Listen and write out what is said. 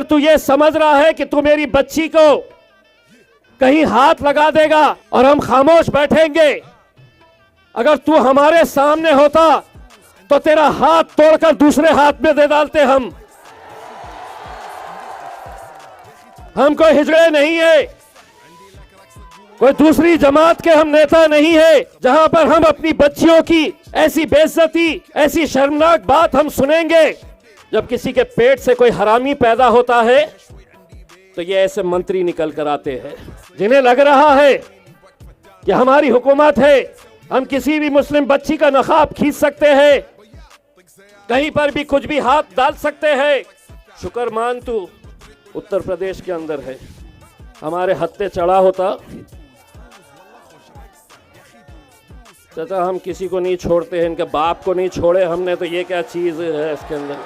अगर तू ये समझ रहा है कि तू मेरी बच्ची को कहीं हाथ लगा देगा और हम खामोश बैठेंगे, अगर तू हमारे सामने होता तो तेरा हाथ तोड़कर दूसरे हाथ में दे डालते हम कोई हिजड़े नहीं है, कोई दूसरी जमात के हम नेता नहीं है जहां पर हम अपनी बच्चियों की ऐसी बेइज्जती, ऐसी शर्मनाक बात हम सुनेंगे। जब किसी के पेट से कोई हरामी पैदा होता है तो ये ऐसे मंत्री निकल कर आते हैं जिन्हें लग रहा है कि हमारी हुकूमत है, हम किसी भी मुस्लिम बच्ची का नकाब खींच सकते हैं, कहीं पर भी कुछ भी हाथ डाल सकते हैं। शुक्र मान तू उत्तर प्रदेश के अंदर है, हमारे हत्थे चढ़ा होता चाचा हम किसी को नहीं छोड़ते हैं, इनके बाप को नहीं छोड़े हमने, तो ये क्या चीज है इसके अंदर।